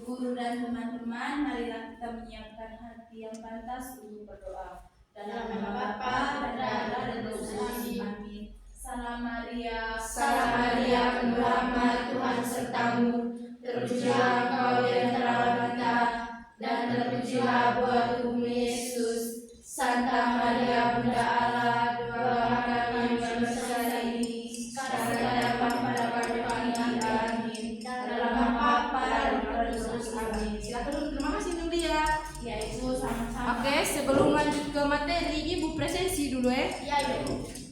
guru dan teman-teman, marilah kita menyiapkan hati yang pantas untuk berdoa. Dalam nama Bapa dan Putra dan Roh Kudus. Amin. Salam Maria, penuh rahmat, Tuhan sertamu. Terpujilah engkau di antara wanita, dan terpujilah buah tubuhmu Yesus. Santa Maria Bunda Allah, doakanlah kami yang berdosa ini, sekarang dan pada kami. Amin. Dalam nama Bapa dan Roh Kudus. Amin. Silakan, terima kasih Nulia. Ya Ibu, sama-sama. Oke, sebelum lanjut ke materi, Ibu presensi dulu ya. Ya Ibu.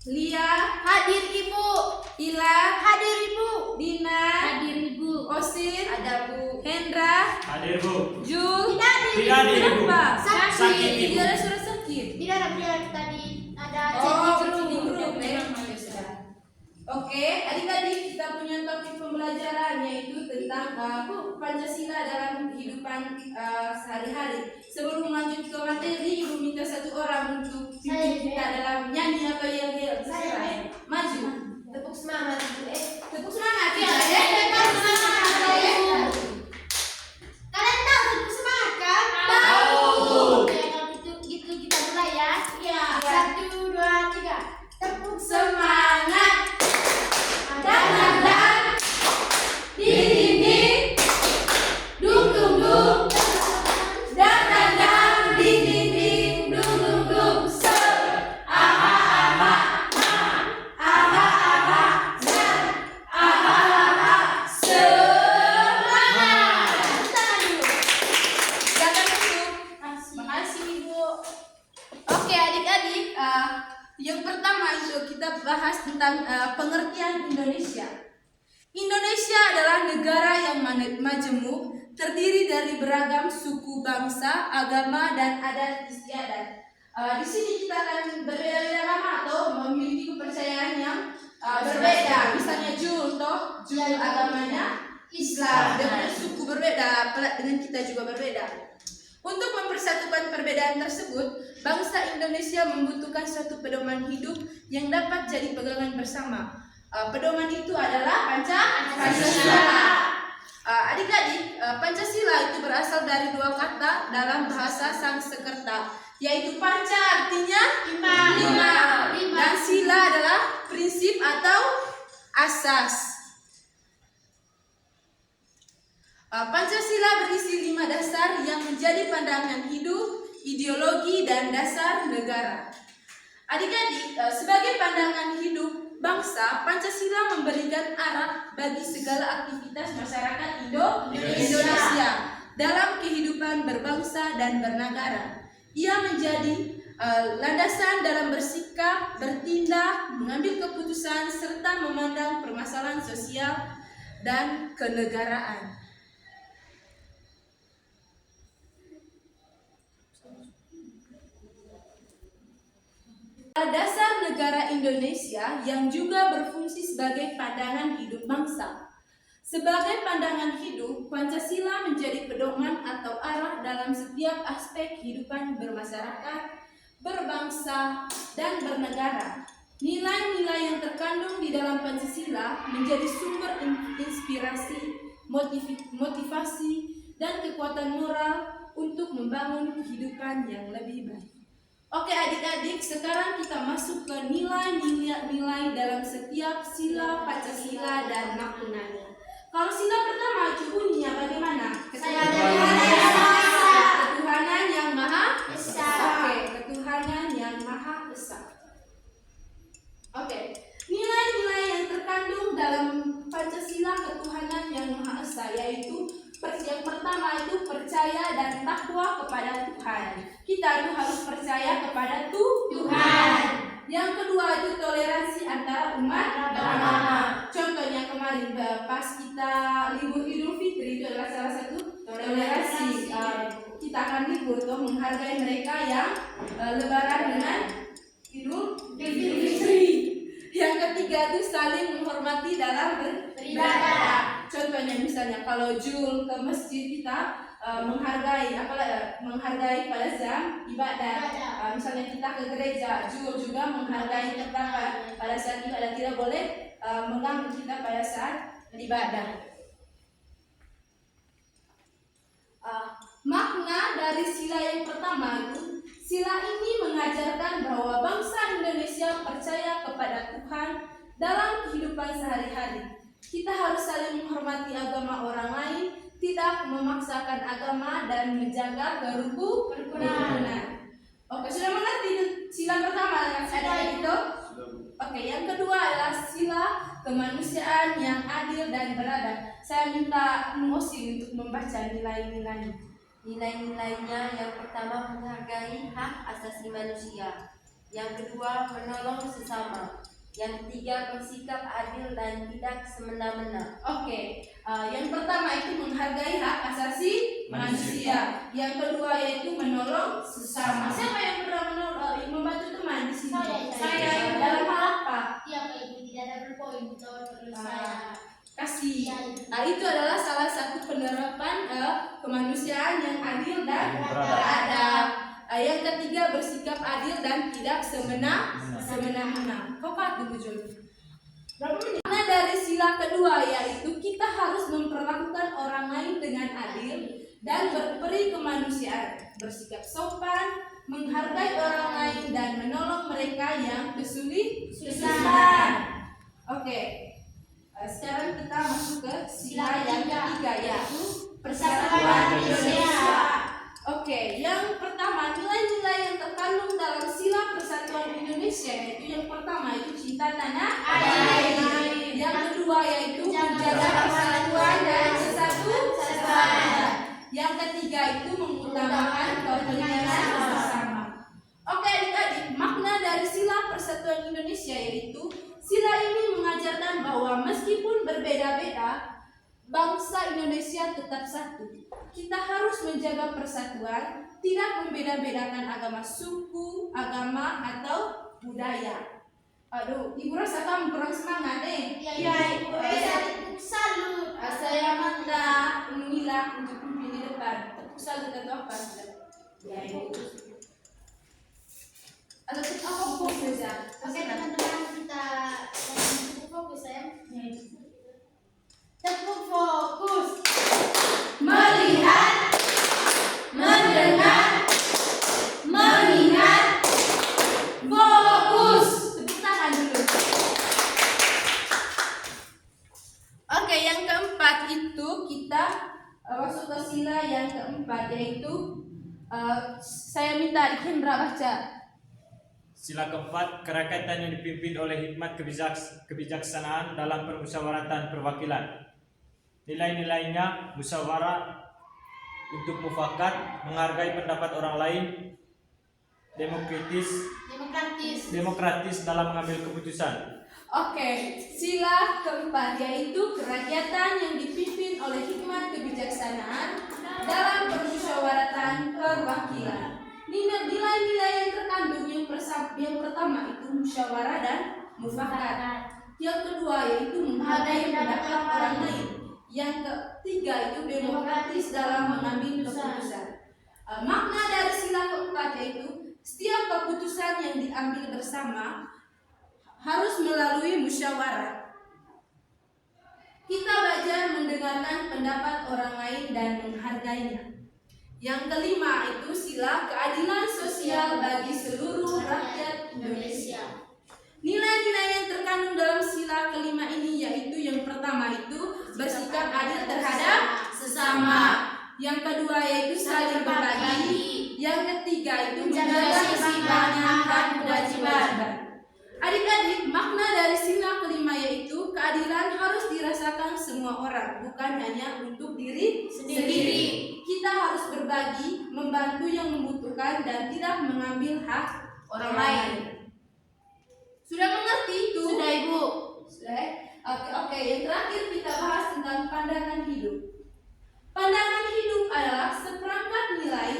Lia, Hadir Ibu. Ila, Hadir Ibu. Dina, Hadir Ibu. Osin, Ada Bu. Hendra, Hadir Bu. Jul. Tidak hadir. Tidak hadir Ibu. Kenapa? Sakit, Ibu. Tidak ada surat sakit. Tidak ada pilihan tadi. Ada Oh, chat di grup ya. Memang ya sudah. Oke, adik-adik, kita punya topik pembelajaran yaitu tentang Pancasila dalam kehidupan sehari-hari. Sebelum lanjut ke materi, Ibu minta satu orang untuk pimpin kita dalam nyanyi atau yel-yel. Saya. Maju. Tepuk semangat Ibu. Tepuk semangat Iya, ya. tepuk semangat Ibu. Kalian tahu tepuk semangat kan? Tahu. Oke, kalau gitu kita mulai ya. Iya. 1, 2, 3. Tepuk Semangat. Dan di dinding. Dung dung dung. Dan di dinding. Dung dung dung. Silakan duduk. Makasih Ibu. Oke adik-adik, yang pertama itu kita bahas tentang pengertian Indonesia. Indonesia adalah negara yang majemuk, terdiri dari beragam suku, bangsa, agama, dan adat istiadat. Di sini kita akan berbeda-beda nama atau memiliki kepercayaan yang berbeda. Misalnya Jul, agamanya Islam, dengan suku berbeda, pelat dengan kita juga berbeda. Untuk mempersatukan perbedaan tersebut, bangsa Indonesia membutuhkan suatu pedoman hidup yang dapat jadi pegangan bersama. Pedoman itu adalah Pancasila. Adik-adik, Pancasila itu berasal dari dua kata dalam bahasa Sanskerta, yaitu panca artinya lima, dan sila adalah prinsip atau asas. Pancasila berisi 5 dasar yang menjadi pandangan hidup, ideologi, dan dasar negara. Adik-adik, sebagai pandangan hidup bangsa, Pancasila memberikan arah bagi segala aktivitas masyarakat Indonesia dalam kehidupan berbangsa dan bernegara. Ia menjadi landasan dalam bersikap, bertindak, mengambil keputusan, serta memandang permasalahan sosial dan kenegaraan. Dasar negara Indonesia yang juga berfungsi sebagai pandangan hidup bangsa. Sebagai pandangan hidup, Pancasila menjadi pedoman atau arah dalam setiap aspek kehidupan bermasyarakat, berbangsa, dan bernegara. Nilai-nilai yang terkandung di dalam Pancasila menjadi sumber inspirasi, motivasi, dan kekuatan moral untuk membangun kehidupan yang lebih baik. Oke adik-adik, sekarang kita masuk ke nilai-nilai dalam setiap sila Pancasila dan maknanya. Kalau sila pertama itu bunyinya bagaimana? Ketuhanan yang Maha Esa. Oke, ketuhanan yang Maha Esa. Oke, nilai-nilai yang terkandung dalam Pancasila ketuhanan yang Maha Esa yaitu yang pertama itu percaya dan takwa kepada Tuhan. Kita itu harus percaya kepada Tuhan. Yang kedua itu toleransi antara umat beragama. Contohnya kemarin pas kita libur Idul Fitri itu adalah salah satu toleransi. Kita akan libur untuk menghargai mereka yang lebaran dengan Idul Fitri. Yang ketiga itu saling menghormati dalam beribadah. Contohnya misalnya kalau Jul ke masjid kita menghargai pada jam ibadah. Misalnya kita ke gereja, Jul juga menghargai kita pada saat ibadah, tidak boleh mengganggu kita pada saat ibadah. bahwa bangsa Indonesia percaya kepada Tuhan dalam kehidupan sehari-hari. Kita harus saling menghormati agama orang lain, tidak memaksakan agama, dan menjaga kerukunan. Oke, sudah mengerti sila pertama yang ada itu? Oke, yang kedua adalah sila kemanusiaan yang adil dan beradab. Saya minta Mosi untuk membaca nilai-nilainya. Nilai-nilainya yang pertama menghargai hak asasi manusia, yang kedua menolong sesama, yang ketiga bersikap adil dan tidak semena-mena. Oke, yang pertama itu menghargai hak asasi manusia. Yang kedua yaitu menolong sesama. Siapa yang pernah membantu teman di sini? Saya. Dalam hal apa? Iya Pak Ibu, tidak ada berpoin betul saya. Kasih. Nah, itu adalah salah satu penerapan kemanusiaan yang adil dan beradab. Yang ketiga bersikap adil dan tidak semena-mena. Kau dulu Jul. Karena dari sila kedua yaitu kita harus memperlakukan orang lain dengan adil dan berperi kemanusiaan, bersikap sopan, menghargai orang lain dan menolong mereka yang kesulitan. Oke. Sekarang kita masuk ke sila yang ketiga yaitu Persatuan Indonesia. Oke, yang pertama nilai-nilai yang terkandung dalam sila Persatuan Indonesia yaitu yang pertama itu cinta tanah air. Yang kedua yaitu menjaga persatuan dan kesatuan. Yang ketiga itu mengutamakan kepentingan bersama. Oke, adik-adik, makna dari sila Persatuan Indonesia yaitu sila ini mengajarkan bahwa meskipun berbeda-beda, bangsa Indonesia tetap satu. Kita harus menjaga persatuan, tidak membeda-bedakan agama, suku, agama, atau budaya. Aduh, Ibu rasa kamu kurang semangat nih? Iya Ibu, salut. Saya minta Mila untuk pimpin di depan. Tepuk salut atau apa? Ya, Ibu. Atau apa fokus ya? Oke teman-teman, kita tepuk fokus ya. Tepuk fokus. Melihat, mendengar, mengingat, fokus. Tepuk tangan dulu. Oke, yang keempat itu kita masuk ke sila yang keempat yaitu saya minta Hendra baca. Sila keempat, kerakyatan yang dipimpin oleh hikmat kebijaksanaan dalam permusyawaratan perwakilan. Nilai-nilainya musyawarah untuk mufakat, menghargai pendapat orang lain, demokratis dalam mengambil keputusan. Oke, sila keempat yaitu kerakyatan yang dipimpin oleh hikmat kebijaksanaan dalam permusyawaratan perwakilan. Nilai-nilai yang terkandung yang pertama itu musyawarah dan mufakat. Yang kedua yaitu menghargai pendapat orang lain. Yang ketiga itu demokratis dalam mengambil keputusan. Makna dari sila keempat yaitu setiap keputusan yang diambil bersama harus melalui musyawarah. Kita belajar mendengarkan pendapat orang lain dan menghargainya. Yang kelima itu sila keadilan sosial bagi seluruh rakyat Indonesia. Nilai-nilai yang terkandung dalam sila kelima ini yaitu yang pertama itu bersikap adil terhadap sesama. Yang kedua yaitu saling berbagi. Yang ketiga itu menjaga keseimbangan dan kewajiban. Adik-adik, makna dari sila kelima yaitu keadilan harus dirasakan semua orang, bukan hanya untuk diri sendiri. Kita harus berbagi, membantu yang membutuhkan dan tidak mengambil hak orang lain. Sudah mengerti itu? Sudah Ibu. Sudah. Oke. Yang terakhir kita bahas tentang pandangan hidup. Pandangan hidup adalah seperangkat nilai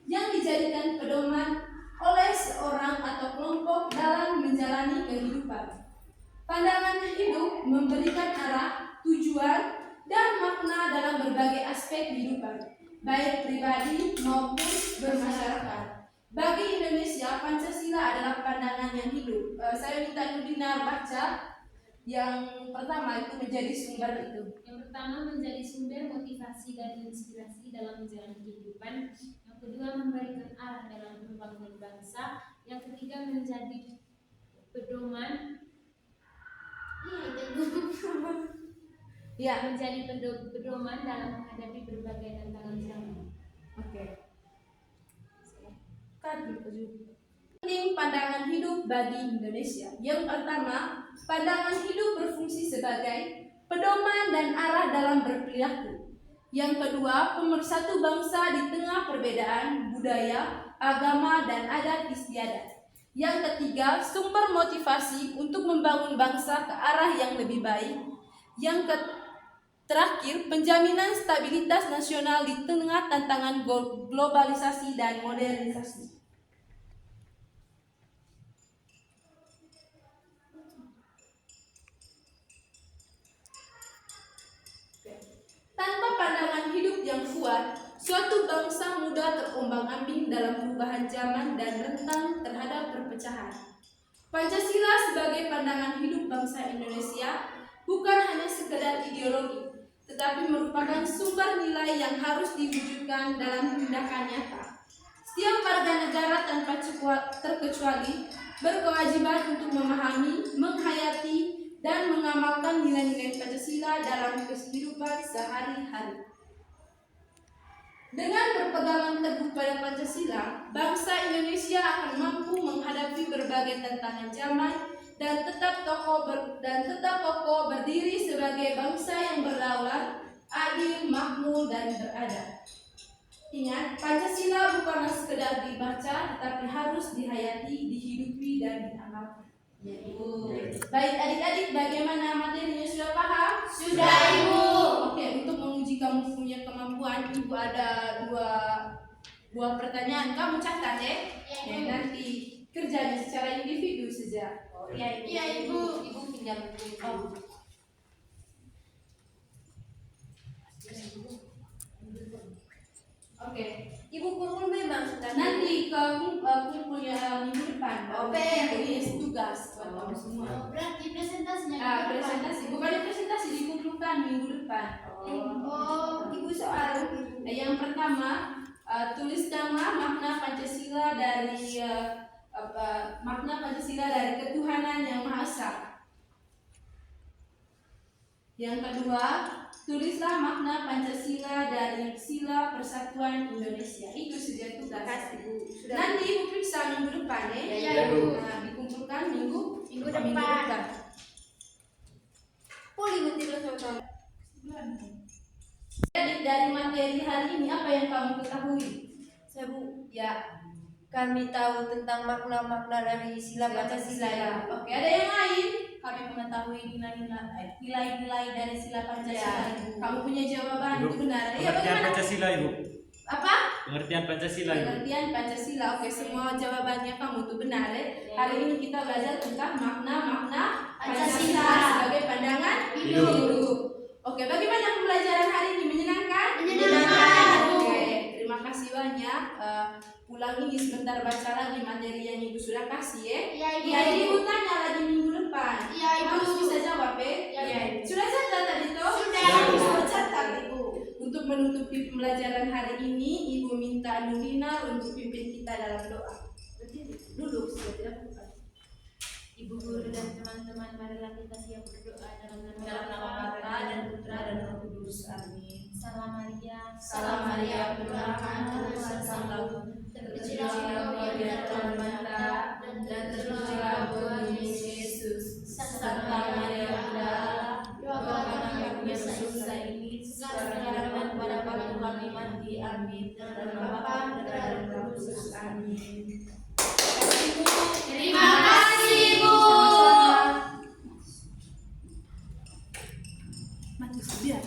yang dijadikan pedoman oleh seorang atau kelompok dalam menjalani kehidupan. Pandangan hidup memberikan arah, tujuan, dan makna dalam berbagai aspek kehidupan, baik pribadi maupun bermasyarakat. Bagi Indonesia, Pancasila adalah pandangan yang hidup. Saya minta Nudina baca yang pertama itu menjadi sumber itu. Yang pertama menjadi sumber motivasi dan inspirasi dalam menjalani kehidupan. Yang kedua memberikan arah dalam pembangunan bangsa. Yang ketiga menjadi pedoman menjadi pedoman dalam menghadapi berbagai tantangan zaman. Oke. Penting pandangan hidup bagi Indonesia. Yang pertama, pandangan hidup berfungsi sebagai pedoman dan arah dalam berperilaku. Yang kedua, pemersatu bangsa di tengah perbedaan budaya, agama, dan adat istiadat. Yang ketiga, sumber motivasi untuk membangun bangsa ke arah yang lebih baik. Yang terakhir, penjaminan stabilitas nasional di tengah tantangan globalisasi dan modernisasi. Tanpa pandangan hidup yang kuat, suatu bangsa mudah terombang-ambing dalam perubahan zaman dan rentan terhadap perpecahan. Pancasila sebagai pandangan hidup bangsa Indonesia bukan hanya sekedar ideologi, tetapi merupakan sumber nilai yang harus diwujudkan dalam tindakan nyata. Setiap warga negara tanpa terkecuali berkewajiban untuk memahami, menghayati, dan mengamalkan nilai-nilai Pancasila dalam kehidupan sehari-hari. Dengan berpegangan teguh pada Pancasila, bangsa Indonesia akan mampu menghadapi berbagai tantangan zaman dan tetap kokoh berdiri sebagai bangsa yang berdaulat, adil, makmur, dan beradab. Ingat, Pancasila bukanlah sekedar dibaca, tetapi harus dihayati, dihidupi, dan diamalkan. Ya, Ibu. Baik adik-adik, bagaimana materinya, sudah paham? Sudah, Ibu. Oke, untuk menguji kamu punya kemampuan, Ibu ada dua pertanyaan. Kamu catat ya? Ya, Ibu. Nanti kerjanya secara individu saja. Oh iya Ibu. Iya, Ibu. Ibu pinjam buku itu. Oke. Ibu kumpul memang sudah. Nanti ke kumpulnya minggu depan. Oke. Ini tugas buat kamu semua. Oh, berarti presentasinya Presentasi, bukan presentasi, dikumpulkan minggu depan. Oh, Ibu soal Yang pertama, tulis nama makna Pancasila dari makna Pancasila dari ketuhanan yang Maha Esa. Yang kedua, tulislah makna Pancasila dari sila persatuan Indonesia. Itu saja tugas. Nanti Ibu periksa minggu depan ya. Iya, Ibu. Nah, dikumpulkan minggu depan. poli menteri sosial. Jadi dari materi hari ini apa yang kamu ketahui? Saya Bu, ya kami tahu tentang makna-makna dari sila Pancasila. Oke, ada yang lain? Kami mengetahui nilai-nilai dari sila Pancasila. Ya. Kamu punya jawaban Ibu, itu benar? Iya, pengertian bagaimana? Pancasila, Ibu. Apa? Pengertian Pancasila, Ibu. Pengertian Pancasila. Oke, semua jawabannya kamu itu benar ya. Hari ini kita belajar tentang makna-makna Pancasila sebagai pandangan hidup. Oke, bagaimana pembelajaran hari ini? Menyenangkan? Menyenangkan. Oke, terima kasih banyak. Ulang ini sebentar, baca lagi materi yang Ibu sudah kasih ya. Iya, Ibu. Iya, Ibu tanya lagi minggu depan. Iya, Ibu. Harus bisa jawab ya. Iya, Ibu. Sudah catat tadi toh? Sudah. Sudah catat Ibu. Untuk menutupi pembelajaran hari ini, Ibu minta Nurina untuk pimpin kita dalam doa. Berdiri dulu, sudah tidak lupa. Ibu guru dan teman-teman, marilah kita siap berdoa dalam Dalam nama Bapa dan Putra dan Roh Kudus. Amin. Salam Maria, Salam Maria, penuh rahmat, Tuhan bersamamu. Terpujilah Engkau di antara wanita dan terpujilah buah Yesus. Santa Maria Bunda Allah, doakan kami yang berdosa ini sekarang dan pada waktu kami mati. Amin. Dan Bapa dan Roh Kudus. Amin. Terima kasih, Bu. Mati biar.